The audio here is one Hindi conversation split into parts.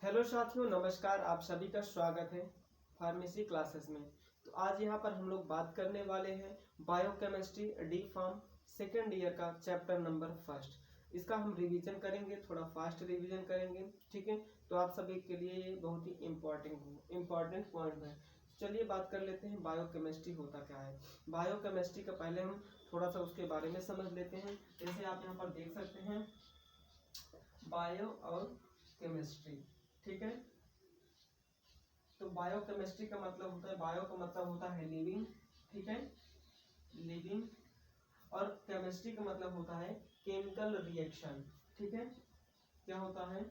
हेलो साथियों, नमस्कार। आप सभी का स्वागत है फार्मेसी क्लासेस में। तो आज यहाँ पर हम लोग बात करने वाले हैं biochemistry D pharm second year का चैप्टर नंबर फर्स्ट। इसका हम रिवीजन करेंगे, थोड़ा फास्ट रिवीजन करेंगे, ठीक है। तो आप सभी के लिए ये बहुत ही इम्पोर्टेंट पॉइंट है। चलिए बात कर लेते हैं बायोकेमिस्ट्री होता क्या है। बायोकेमिस्ट्री का पहले हम थोड़ा सा उसके बारे में समझ लेते हैं। जैसे आप यहाँ पर देख सकते हैं बायो और केमिस्ट्री, ठीक है। तो बायोकेमिस्ट्री का मतलब होता है, बायो का मतलब होता है लिविंग, ठीक है, लिविंग। और केमिस्ट्री का मतलब होता है केमिकल रिएक्शन, ठीक है। क्या होता है?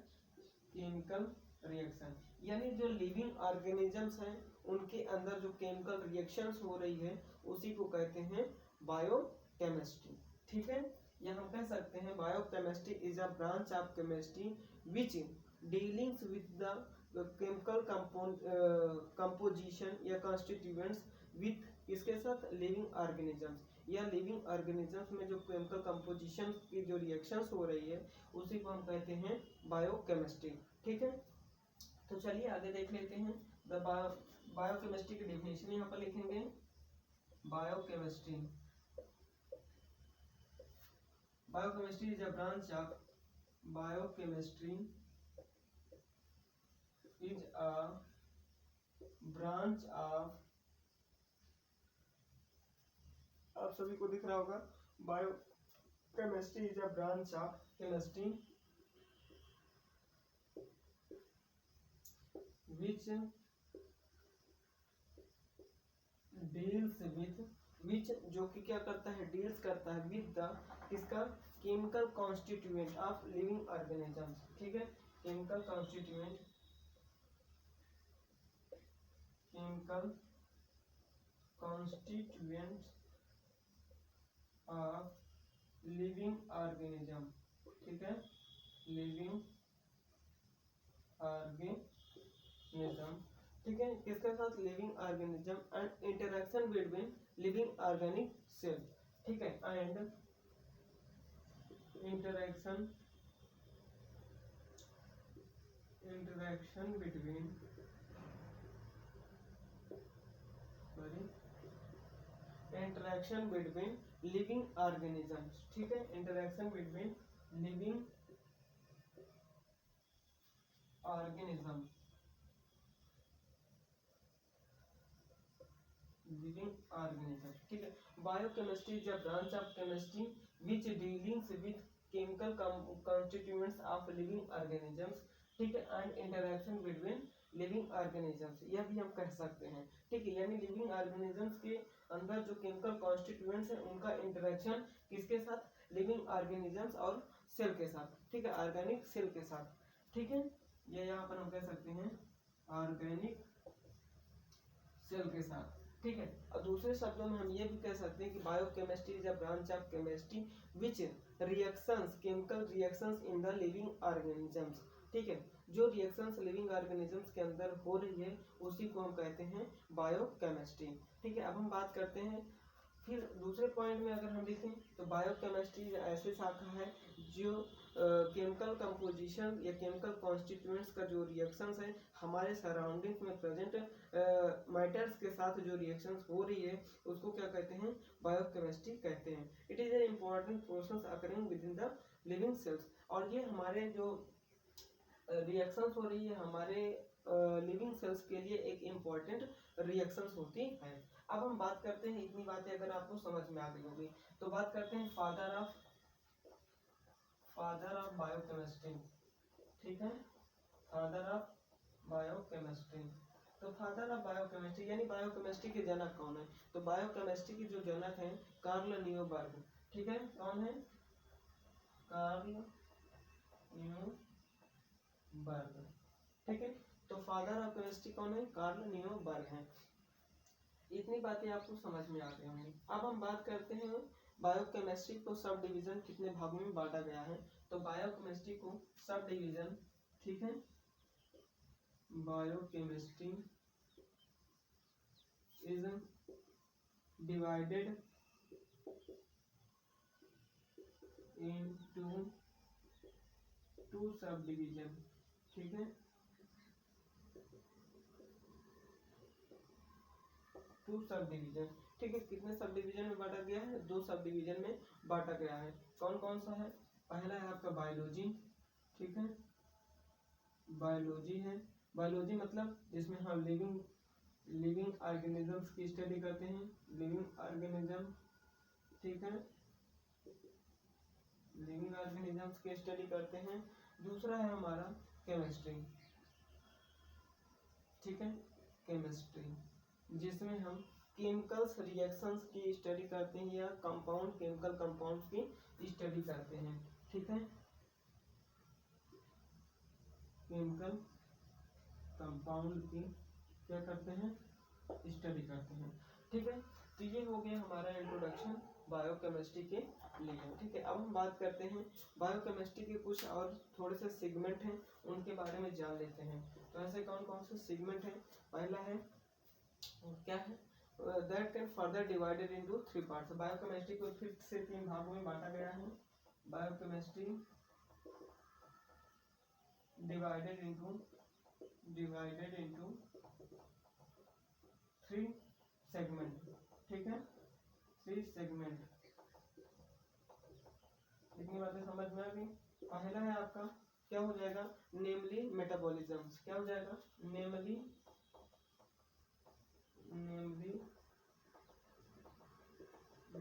केमिकल रिएक्शन, यानी जो लिविंग ऑर्गेनिजम्स हैं उनके अंदर जो केमिकल रिएक्शंस हो रही है उसी को कहते हैं बायोकेमिस्ट्री, ठीक है। या हम कह सकते हैं biochemistry is a branch of chemistry which dealings with the chemical composition या कॉन्स्टिट्यूएंट्स विथ किसके साथ? Living organisms. या लिविंग ऑर्गेनिजम्स में जो केमिकल कंपोजिशन की जो रिएक्शंस हो रही है उसी को हम कहते हैं बायोकेमिस्ट्री, ठीक है। तो चलिए आगे देख लेते हैं। बायोकेमिस्ट्री की डेफिनेशन यहाँ पर लिखेंगे। Biochemistry is a branch of biochemistry is a branch of, आप सभी को दिख रहा होगा, biochemistry is a branch of chemistry which deals with which जो कि क्या करता है? डील्स करता है विद द किसका? Chemical constituent of living organisms, ठीक है। Chemical constituent of living organism, ठीक है, लिविंग ऑर्गेनिज्म, ठीक है। किसके साथ? Living organism and interaction between living organic cell, ठीक है, and interaction between living organisms, ठीक है। इंटरेक्शन बिटवीन लिविंग ऑर्गेनिज्म, ठीक है। Biochemistry is a branch of chemistry which dealings with chemical constituents of living organisms, ठीक है, and interaction between living organisms, यह भी हम कह सकते हैं, ठीक है। यानी लिविंग ऑर्गेनिजम्स के अंदर जो केमिकल कॉन्स्टिट्यूएंट्स हैं उनका इंटरेक्शन किसके साथ? लिविंग ऑर्गेनिजम्स और सेल के साथ, ठीक है, ऑर्गेनिक सेल के साथ, ठीक है। ये यहाँ पर हम कह सकते हैं ऑर्गेनिक सेल के साथ, ठीक है। और दूसरे शब्दों में हम ये भी कह सकते हैं कि biochemistry is a branch of chemistry which reactions chemical reactions in the living organisms, ठीक है। जो रिएक्शंस लिविंग ऑर्गेनिजम्स के अंदर हो रही है उसी को हम कहते हैं बायोकेमिस्ट्री, ठीक है। अब हम बात करते हैं फिर दूसरे पॉइंट में अगर हम देखें तो बायोकेमिस्ट्री ऐसी शाखा है जो केमिकल कंपोजिशन या केमिकल कॉन्स्टिट्यूएंट्स का जो रिएक्शंस है हमारे सराउंडिंग्स में प्रेजेंट मैटर्स के साथ जो रिएक्शंस हो रही है उसको क्या कहते हैं? बायोकेमिस्ट्री कहते हैं। It is an important process occurring with in the living sales, और ये हमारे जो रिएक्शंस हो रही है हमारे लिविंग सेल्स के लिए एक इम्पॉर्टेंट रिएक्शंस होती है। अब हम बात करते हैं, इतनी बातें अगर आपको समझ में आ गई होगी तो बात करते हैं फादर ऑफ बायोकेमिस्ट्री, ठीक है, फादर ऑफ बायोकेमिस्ट्री। तो फादर ऑफ बायोकेमिस्ट्री यानी बायोकेमिस्ट्री के जनक कौन है? तो बायोकेमिस्ट्री के जो जनक हैं कार्ल न्यूबर्ग, ठीक है। कौन है? कार्ल न्यूबर्ग, ठीक है। तो फादर ऑफ केमिस्ट्री कौन है? कार्ल न्यूबर्ग हैं। इतनी बातें आपको समझ में आ गई होंगी। अब हम बात करते हैं बायोकेमिस्ट्री को सब डिवीजन कितने भागों में बांटा गया है। तो बायोकेमिस्ट्री को सब डिवीजन, ठीक है, biochemistry is divided into two sub division, ठीक है, 2 सब डिवीजन। ठीक है, कितने सब डिवीजन में बांटा गया है? 2 सब डिवीजन में बांटा गया है। कौन कौन सा है? पहला है आपका बायोलॉजी। ठीक है, बायोलॉजी है। बायोलॉजी मतलब जिसमें हम लिविंग ऑर्गेनिजम्स की स्टडी करते हैं, लिविंग ऑर्गेनिज्म। ठीक है, लिविंग ऑर्गेनिजम्स की स्टडी करते हैं। दूसरा है हमारा केमिस्ट्री। ठीक है, केमिस्ट्री जिसमें हम केमिकल्स रिएक्शंस की स्टडी करते हैं या कंपाउंड केमिकल कंपाउंड्स की स्टडी करते हैं। ठीक है, केमिकल कंपाउंड की क्या करते हैं? स्टडी करते हैं। ठीक है, तो ये हो गया हमारा इंट्रोडक्शन बायोकेमिस्ट्री के लिए। ठीक है, अब हम बात करते हैं बायोकेमिस्ट्री के कुछ और थोड़े से सेगमेंट हैं, उनके बारे में जान लेते हैं। तो ऐसे कौन कौन से सेगमेंट हैं? पहला है क्या है? That can further divided into 3 parts. Biochemistry को फिर से 3 भागों में बांटा गया है। Biochemistry divided into 3 segment. ठीक है, 3 सेगमेंट। कितनी बातें समझ में आ गई? पहला है आपका क्या हो जाएगा? नेमली मेटाबॉलिज्म्स। क्या हो जाएगा? नेमली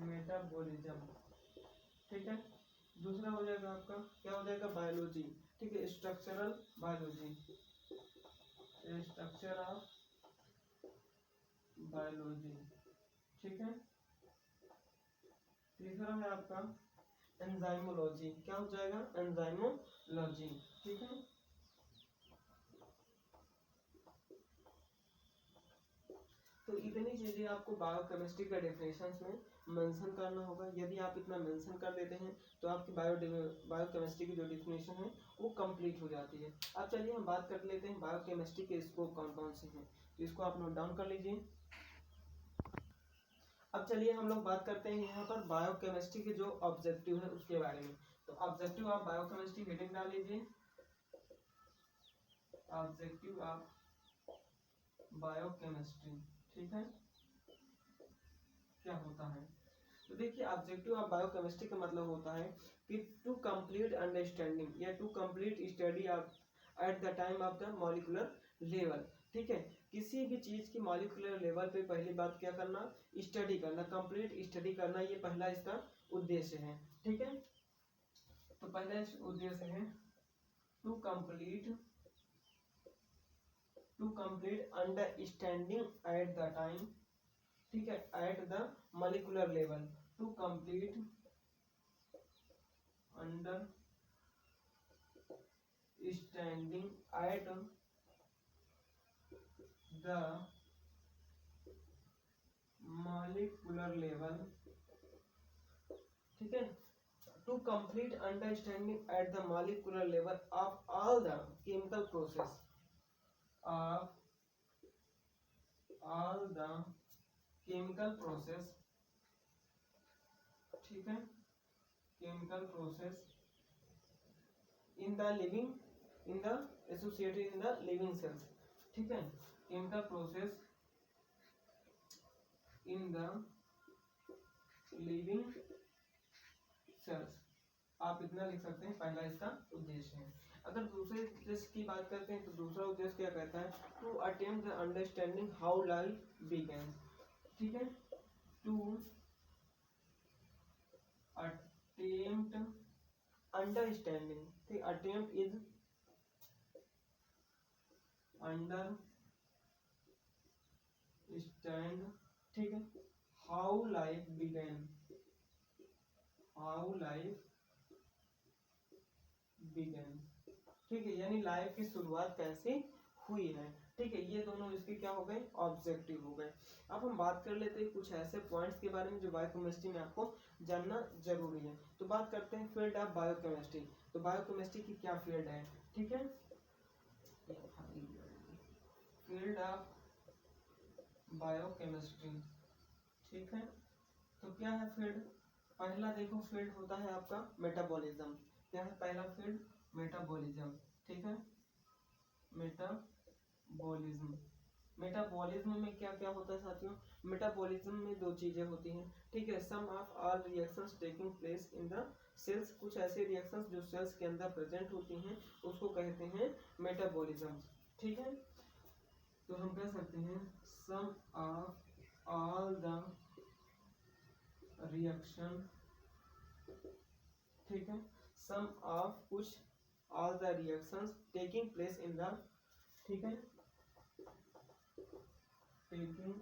मेटाबॉलिज्म। ठीक है, दूसरा हो जाएगा आपका क्या हो जाएगा? बायोलॉजी। ठीक है, structural biology, structure of biology. ठीक है, तीसरा है आपका एंजाइमोलॉजी। क्या हो जाएगा? एंजाइमोलॉजी। ठीक है, तो इतनी चीजें आपको बायोकेमिस्ट्री का डेफिनेशंस में मेंशन करना होगा। यदि आप इतना मेंशन कर देते हैं तो आपकी बायोकेमिस्ट्री की जो डेफिनेशन है वो कंप्लीट हो जाती है। अब चलिए हम बात कर लेते हैं बायोकेमिस्ट्री के स्कोप कौन कौन से हैं, तो इसको आप नोट डाउन कर लीजिए। अब चलिए हम लोग बात करते हैं यहाँ पर बायोकेमिस्ट्री के जो ऑब्जेक्टिव है उसके बारे में। तो ऑब्जेक्टिव ऑफ बायोकेमिस्ट्री हेडिंग डाल लीजिए, ऑब्जेक्टिव ऑफ बायोकेमिस्ट्री। ठीक है, क्या होता है? तो देखिए ऑब्जेक्टिव ऑफ बायोकेमिस्ट्री का मतलब होता है कि टू कंप्लीट अंडरस्टैंडिंग या to complete study of at the time of the molecular level. ठीक है, किसी भी चीज की मॉलिक्यूलर लेवल पे पहली बात क्या करना? स्टडी करना, कंप्लीट स्टडी करना, ये पहला इसका उद्देश्य है। ठीक है, तो पहला उद्देश्य है to complete understanding at the time. ठीक है, at the molecular level, to complete understanding at the molecular level. ठीक है, to complete understanding at the molecular level of all the chemical process of all the chemical process. ठीक है, chemical process in the associated in the living cells. ठीक है, chemical process in the living cells. आप इतना लिख सकते हैं, पहला इसका उद्देश्य है। अगर दूसरे उद्देश्य की बात करते हैं तो दूसरा उद्देश्य क्या कहता है? To attempt the understanding how life begin. ठीक है, टू अटेम्प्ट अंडरस्टैंडिंग। ठीक, अटेम्प्ट इज अंडरस्टैंड। ठीक है, how life begin, how life begin. ठीक है, यानी लाइफ की शुरुआत कैसे हुई है। ठीक है, ये दोनों इसके क्या हो गए? ऑब्जेक्टिव हो गए। अब हम बात कर लेते हैं कुछ ऐसे पॉइंट्स के बारे में जो बायोकेमिस्ट्री में आपको जानना जरूरी है। तो बात करते हैं फील्ड ऑफ बायोकेमिस्ट्री। तो बायोकेमिस्ट्री की क्या फील्ड है? ठीक है, फील्ड ऑफ बायोकेमिस्ट्री। ठीक है, तो क्या है फील्ड? पहला देखो फील्ड होता है आपका मेटाबॉलिज्म। क्या है पहला फील्ड? मेटाबॉलिज्म। ठीक है, मेटाबॉलिज्म। मेटाबॉलिज्म में क्या क्या होता है साथियों? मेटाबॉलिज्म में दो चीजें होती हैं, ठीक है। Sum of all reactions taking place in the cells, कुछ ऐसे रिएक्शंस जो सेल्स के अंदर प्रेजेंट होती हैं उसको कहते हैं मेटाबॉलिज्म, ठीक है। तो हम कह सकते हैं सम ऑफ ऑल द रिएक्शन, ठीक है, सम ऑफ कुछ all the reactions taking place in the, ठीक है, taking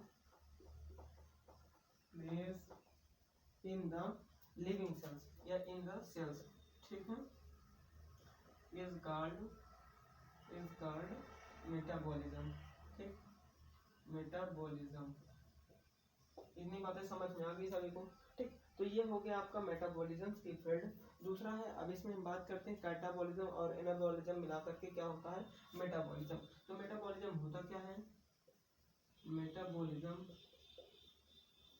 place in the living sales या इन द सेल्स, ठीक है, इज कॉल्ड मेटाबॉलिज्म, ठीक, मेटाबॉलिज्म। इतनी बातें समझ में आ गई सभी को, ठीक। तो ये हो गया आपका मेटाबॉलिज्म की फील्ड। दूसरा है, अब इसमें हम बात करते हैं कैटाबॉलिज्म और एनाबॉलिज्म मिला करके क्या होता है मेटाबॉलिज्म। तो मेटाबॉलिज्म होता क्या है? Metabolism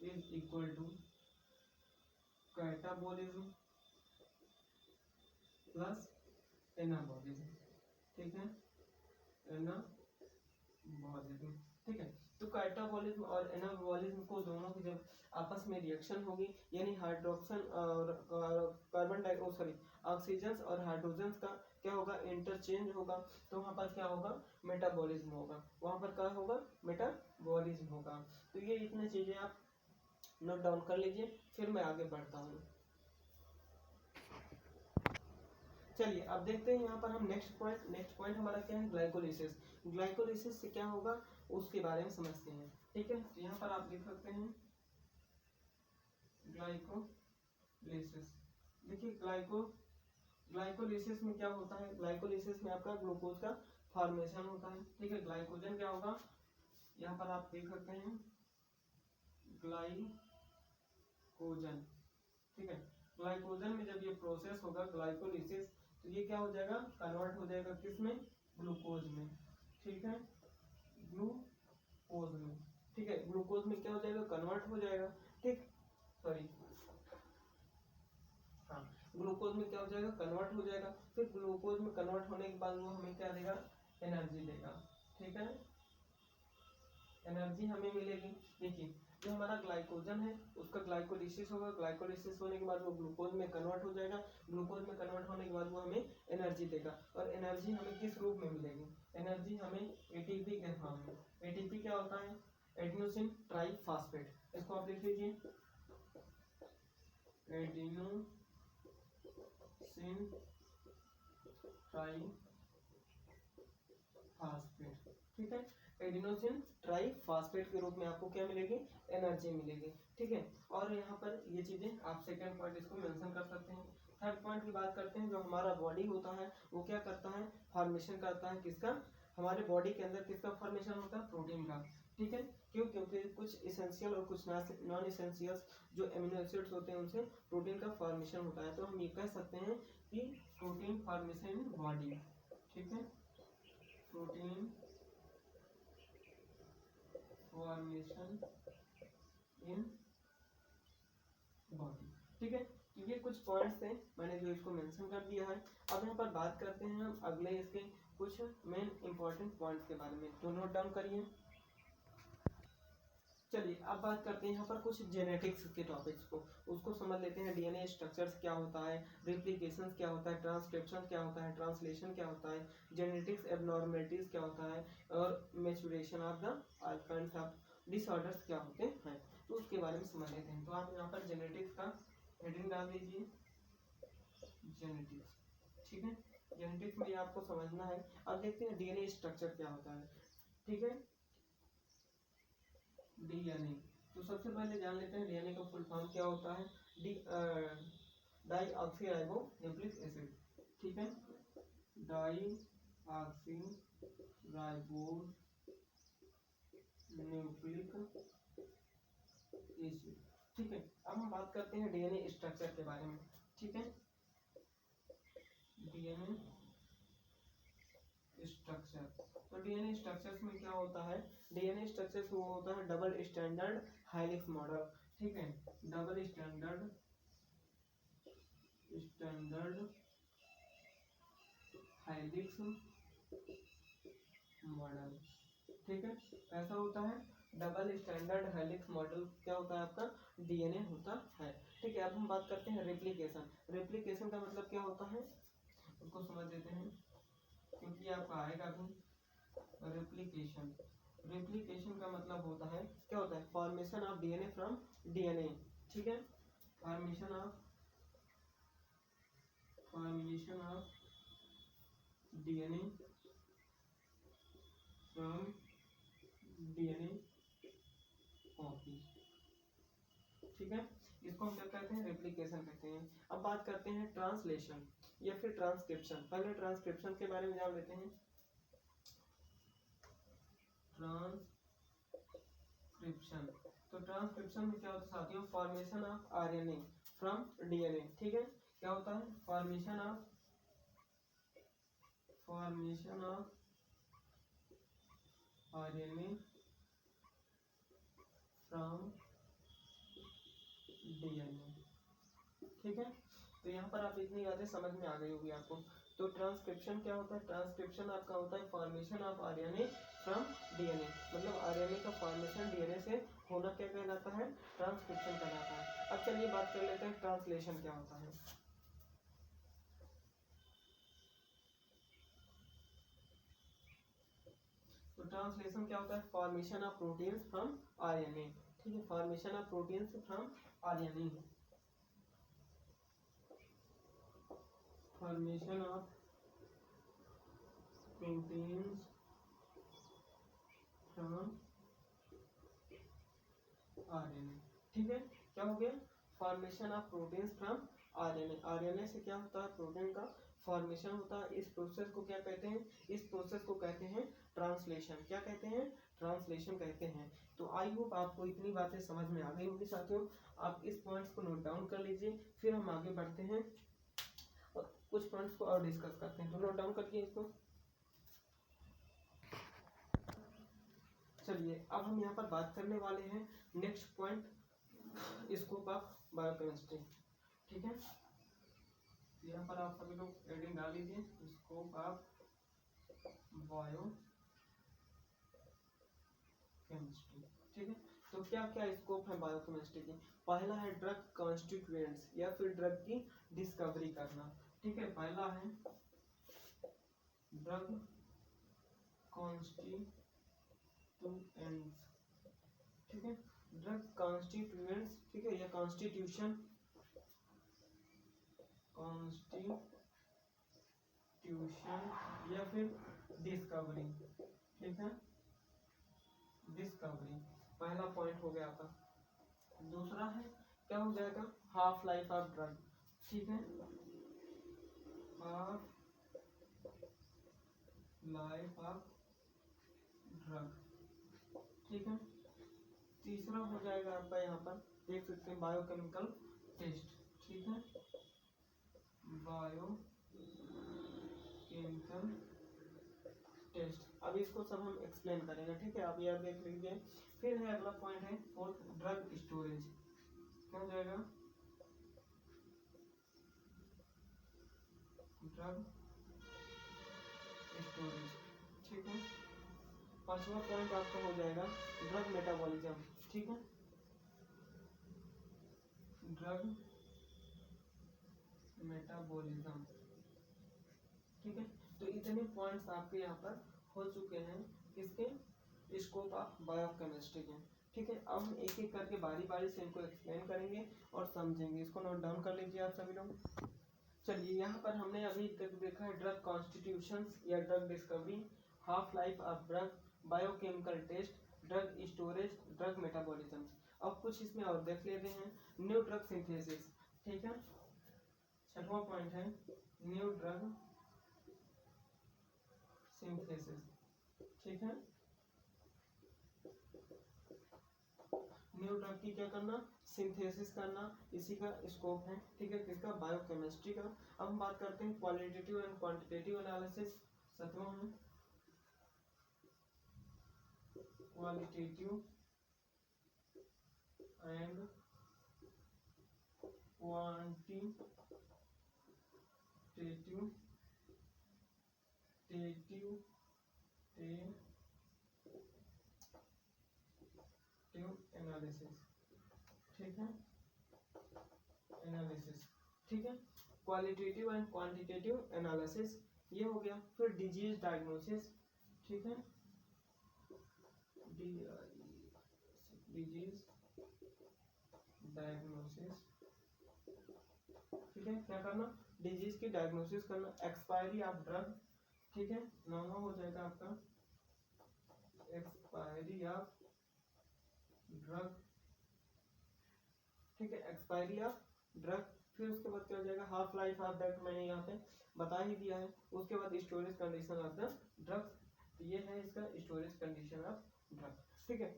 is equal to catabolism plus anabolism, ठीक है, एनाबॉलिज्म, ठीक है। तो कैटाबॉलिज्म और एनाबॉलिज्म को दोनों की जब आपस में रिएक्शन होगी, यानी हाइड्रोक्सन और कार्बन डाइऑक्साइड सॉरी ऑक्सीजन और हाइड्रोजन का क्या होगा, इंटरचेंज होगा, तो वहाँ पर क्या होगा, मेटाबॉलिज्म होगा, वहाँ पर क्या होगा, मेटाबॉलिज्म होगा। तो ये इतनी चीजें आप नोट डाउन कर लीजिए, फिर मैं आगे बढ़ता हूँ। चलिए अब देखते हैं यहाँ पर हम नेक्स्ट पॉइंट हमारा क्या है, ग्लाइकोलिसिस। ग्लाइकोलिसिस से क्या होगा उसके बारे में समझते हैं, ठीक है। तो यहाँ पर आप लिख सकते हैं ग्लाइकोलिसिस। देखिए ग्लाइकोलिसिस में क्या होता है, ग्लाइकोलिसिस में आपका ग्लूकोज का फॉर्मेशन होता है, ठीक है। ग्लाइकोजन क्या होगा, यहाँ पर आप देख सकते हैं ग्लाइकोजन, ठीक है। ग्लाइकोजन में जब ये प्रोसेस होगा ग्लाइकोलिसिस, तो ये क्या हो जाएगा, कन्वर्ट हो जाएगा किसमें, ग्लूकोज में, ठीक है, ग्लूकोज में, ठीक है। ग्लूकोज में क्या हो जाएगा, कन्वर्ट हो जाएगा, ठीक, सॉरी हाँ, ग्लूकोज में क्या हो जाएगा, कन्वर्ट हो जाएगा। फिर ग्लूकोज में कन्वर्ट होने के बाद वो हमें क्या देगा, एनर्जी देगा, ठीक है, एनर्जी हमें मिलेगी। देखिए जो हमारा ग्लाइकोजन है उसका ग्लाइकोलिसिस होगा, ग्लाइकोलिसिस होने के बाद वो ग्लूकोज में कन्वर्ट हो जाएगा, ग्लूकोज में कन्वर्ट होने के बाद वो हमें एनर्जी देगा। और एनर्जी हमें किस रूप में मिलेगी, एनर्जी हमें एटीपी के फॉर्म में। एटीपी क्या होता है, एडिनोसिन ट्राइफॉस्फेट, इसको आप लिख लीजिए, एडिनोसिन ट्राइफॉस्फेट, ठीक है। एडिनोसिन ट्राइफॉस्फेट के रूप में आपको क्या मिलेगी, एनर्जी मिलेगी, ठीक है। और यहाँ पर ये चीजें आप सेकंड पॉइंट इसको मेंशन कर सकते हैं। थर्ड पॉइंट की बात करते हैं, जो हमारा बॉडी होता है वो क्या करता है, फॉर्मेशन करता है किसका, हमारे बॉडी के अंदर किसका फॉर्मेशन होता है, प्रोटीन का, ठीक है। क्यों, क्योंकि कुछ इसेंशियल और कुछ नॉन इसेंशियल जो एमिनो एसिड्स होते हैं उनसे प्रोटीन का फॉर्मेशन होता है। तो हम ये कह सकते हैं कि प्रोटीन फॉर्मेशन इन बॉडी, ठीक है, प्रोटीन फॉर्मेशन इन बॉडी, ठीक है। तो ये कुछ पॉइंट्स थे मैंने जो इसको मेंशन कर दिया है। अब यहाँ पर बात करते हैं हम अगले इसके कुछ मेन इंपॉर्टेंट पॉइंट्स के बारे में, तो नोट डाउन करिए। चलिए अब बात करते हैं यहाँ पर कुछ जेनेटिक्स के टॉपिक्स को, उसको समझ लेते हैं। डीएनए स्ट्रक्चर्स क्या होता है, रिप्लिकेशन क्या होता है, ट्रांसक्रिप्शन क्या होता है, ट्रांसलेशन क्या होता है, जेनेटिक्स एबनॉर्मलिटीज क्या होता है, और maturation of the kinds of disorders क्या होते हैं, तो उसके बारे में समझ लेते हैं। तो आप यहाँ पर जेनेटिक्स का हेडिंग डाल दीजिए, जेनेटिक्स, ठीक है। जेनेटिक्स में आपको समझना है। अब देखते हैं डीएनए स्ट्रक्चर क्या होता है, ठीक है, डीएनए। तो सबसे पहले जान लेते हैं डीएनए का फुल फॉर्म क्या होता है, डाईऑक्सीराइबोन्यूक्लिक एसिड, ठीक है, डाईऑक्सीराइबोन्यूक्लिक एसिड, ठीक है। अब हम बात करते हैं डीएनए स्ट्रक्चर के बारे में, ठीक है। डीएनए स्ट्रक्चर, तो डीएनए स्ट्रक्चर्स में क्या होता है, डीएनए स्ट्रक्चर्स वो होता है डबल स्टैंडर्ड हेलिक्स मॉडल, ठीक है, डबल स्टैंडर्ड हेलिक्स मॉडल, ठीक है, ऐसा होता है। डबल स्टैंडर्ड हेलिक्स मॉडल क्या होता है आपका, डीएनए होता है। ठीक है, अब हम बात करते हैं रेप्लिकेशन। रेप्लिकेशन का मतलब क्या होता है उसको समझ लेते हैं, क्योंकि आपका आएगा अभी रेप्लिकेशन। रेप्लिकेशन का मतलब होता है, क्या होता है, formation of DNA from DNA. ठीक है, formation of DNA from DNA copy. ठीक है, इसको हम क्या कहते हैं, रेप्लिकेशन कहते हैं। अब बात करते हैं ट्रांसलेशन या फिर ट्रांसक्रिप्शन। पहले ट्रांसक्रिप्शन के बारे में जान लेते हैं। ट्रांसक्रिप्शन, तो ट्रांसक्रिप्शन में क्या होता है साथियों, formation of RNA from DNA. ठीक है, क्या होता है, formation of RNA from DNA. ठीक है, तो यहाँ पर आप इतनी बातें समझ में आ गई होगी आपको। तो ट्रांसक्रिप्शन क्या होता है, ट्रांसक्रिप्शन आपका होता है formation of RNA from DNA, मतलब आरएनए का फॉर्मेशन डीएनए से होना क्या कहलाता है, ट्रांसक्रिप्शन कहलाता है। अब चलिए बात कर लेते हैं ट्रांसलेशन क्या होता है। तो ट्रांसलेशन क्या होता है, formation of proteins from RNA. ठीक है, formation of proteins from RNA, formation of proteins from RNA. ठीक है, क्या हो गया, formation of proteins from RNA. RNA से क्या होता है, प्रोटीन का फॉर्मेशन होता है। इस प्रोसेस को क्या कहते हैं, इस प्रोसेस को कहते हैं ट्रांसलेशन। क्या कहते हैं, ट्रांसलेशन कहते हैं। तो आई होप आपको इतनी बातें समझ में आ गई होगी साथियों। आप इस पॉइंट्स को नोट डाउन कर लीजिए, फिर हम आगे बढ़ते हैं और कुछ पॉइंट्स को और डिस्कस करते हैं। तो नोट डाउन करिए इसको। चलिए अब हम यहाँ पर बात करने वाले हैं next point, scope of biochemistry. ठीक है, यहाँ पर आप सभी लोग हेडिंग डाल लीजिए, स्कोप ऑफ बायोकेमिस्ट्री। ठीक है, तो क्या क्या स्कोप है बायोकेमिस्ट्री की। पहला है ड्रग कॉन्स्टिट्यूएंट्स या फिर ड्रग की डिस्कवरी करना। ठीक है, पहला है ड्रग कॉन्स्टिट्यूएंट्स। ठीक है, ड्रग कॉन्स्टिट्यूएंट्स, ठीक है, या कॉन्स्टिट्यूशन या फिर डिस्कवरी। ठीक है, डिस्कवरी पहला पॉइंट हो गया आपका। दूसरा है क्या हो जाएगा, हाफ लाइफ ऑफ ड्रग। ठीक है, हाफ लाइफ ऑफ ड्रग। ठीक है, तीसरा हो जाएगा आपका, यहाँ पर देख सकते हैं बायोकेमिकल टेस्ट। ठीक है, बायोकेमिकल टेस्ट। अब इसको सब हम एक्सप्लेन करेंगे। ठीक है, आप यार देख लीजिए। फिर है अगला पॉइंट है फोर्थ, ड्रग स्टोरेज। क्या हो जाएगा, ड्रग स्टोरेज। ठीक है, पांचवा पॉइंट आपका हो जाएगा ड्रग मेटाबॉलिज्म। ठीक है, ड्रग मेटाबॉलिज्म। ठीक है, तो इतने पॉइंट्स आपके यहाँ पर हो चुके हैं किसके, स्कोप ऑफ बायोकेमिस्ट्री के। ठीक है, अब हम एक एक करके बारी बारी से इनको एक्सप्लेन करेंगे और समझेंगे। इसको नोट डाउन कर लीजिए आप सभी लोग। चलिए, यहाँ पर हमने अभी तक देखा है ड्रग कॉन्स्टिट्यूशंस या drug discovery, half life of drug, biochemical test, drug storage, drug metabolism. अब कुछ इसमें और देख लेते हैं, न्यू ड्रग सिंथेसिस। ठीक है, छठवां पॉइंट है न्यू ड्रग सिंथेसिस। ठीक है, न्यू ड्रग की क्या करना, सिंथेसिस करना, इसी का स्कोप है। ठीक है, किसका, बायोकेमिस्ट्री का। अब हम बात करते हैं क्वालिटेटिव एंड क्वांटिटेटिव एनालिसिस। सातवां है क्वालिटेटिव एंड क्वांटिटेटिव एनालिसिस, ठीक है, एनालिसिस, ठीक है। क्वालिटेटिव एंड क्वांटिटेटिव एनालिसिस ये हो गया। फिर डिजीज डायग्नोसिस, ठीक है, डिजीज डायग्नोसिस, ठीक है। क्या करना, डिजीज की डायग्नोसिस करना। एक्सपायरी ऑफ ड्रग, ठीक है, नौवा हो जाएगा आपका एक्सपायरी ऑफ ड्रग, ठीक है, एक्सपायरी ऑफ ड्रग। फिर उसके बाद क्या हो जाएगा, हाफ लाइफ ऑफ ड्रग, मैंने यहाँ पे बता ही दिया है। उसके बाद storage condition of the drugs, तो ये है इसका स्टोरेज कंडीशन ऑफ ड्रग, ठीक है।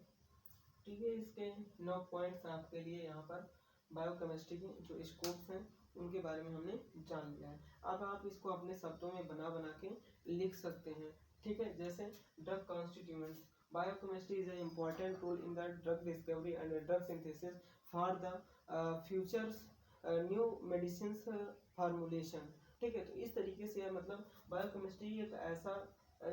ठीक है, इसके 9 पॉइंट्स आपके लिए यहाँ पर बायोकेमिस्ट्री के जो स्कोप्स हैं उनके बारे में हमने जान लिया है। अब आप इसको अपने शब्दों में बना बना के लिख सकते हैं, ठीक है। जैसे drug constituents, biochemistry is a important role in the drug discovery and drug synthesis for the futures new medicine formulation, ठीक है। तो इस तरीके से मतलब बायोकेमिस्ट्री एक ऐसा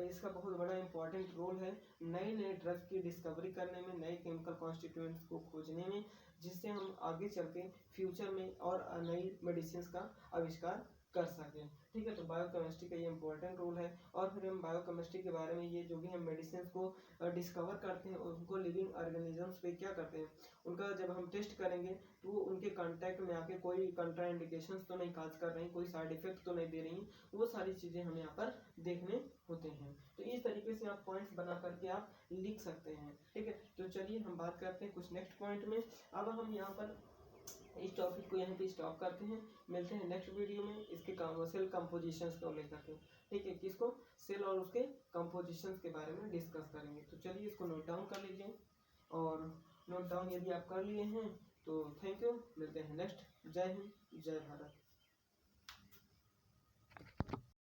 इसका बहुत बड़ा इंपॉर्टेंट रोल है नए नए ड्रग की डिस्कवरी करने में, नए केमिकल कॉन्स्टिट्यूएंट्स को खोजने में, जिससे हम आगे चल के फ्यूचर में और नई मेडिसिन का आविष्कार कर सकें, ठीक है। तो बायोकेमिस्ट्री का ये इंपॉर्टेंट रोल है। और फिर हम बायोकेमिस्ट्री के बारे में ये जो भी हम मेडिसिन को डिस्कवर करते हैं उनको लिविंग ऑर्गेनिजम्स पे क्या करते हैं, उनका जब हम टेस्ट करेंगे तो उनके कांटेक्ट में आके कोई कंट्रा इंडिकेशंस तो नहीं काज कर रही, कोई साइड इफेक्ट तो नहीं दे रही, वो सारी चीज़ें हमें यहाँ पर देखने होते हैं। तो इस तरीके से आप पॉइंट्स बना करके आप लिख सकते हैं, ठीक है। तो चलिए हम बात करते हैं कुछ नेक्स्ट पॉइंट में। अब हम यहाँ पर इस टॉपिक को यहाँ पे स्टॉप करते हैं, मिलते हैं नेक्स्ट वीडियो में इसके सेल कंपोजिशंस को लेकर के, ठीक है। किसको, सेल और उसके कंपोजिशंस के बारे में डिस्कस करेंगे। तो चलिए इसको नोट डाउन कर लीजिए, और नोट डाउन यदि आप कर लिए हैं तो थैंक यू, मिलते हैं नेक्स्ट। जय हिंद, जय भारत।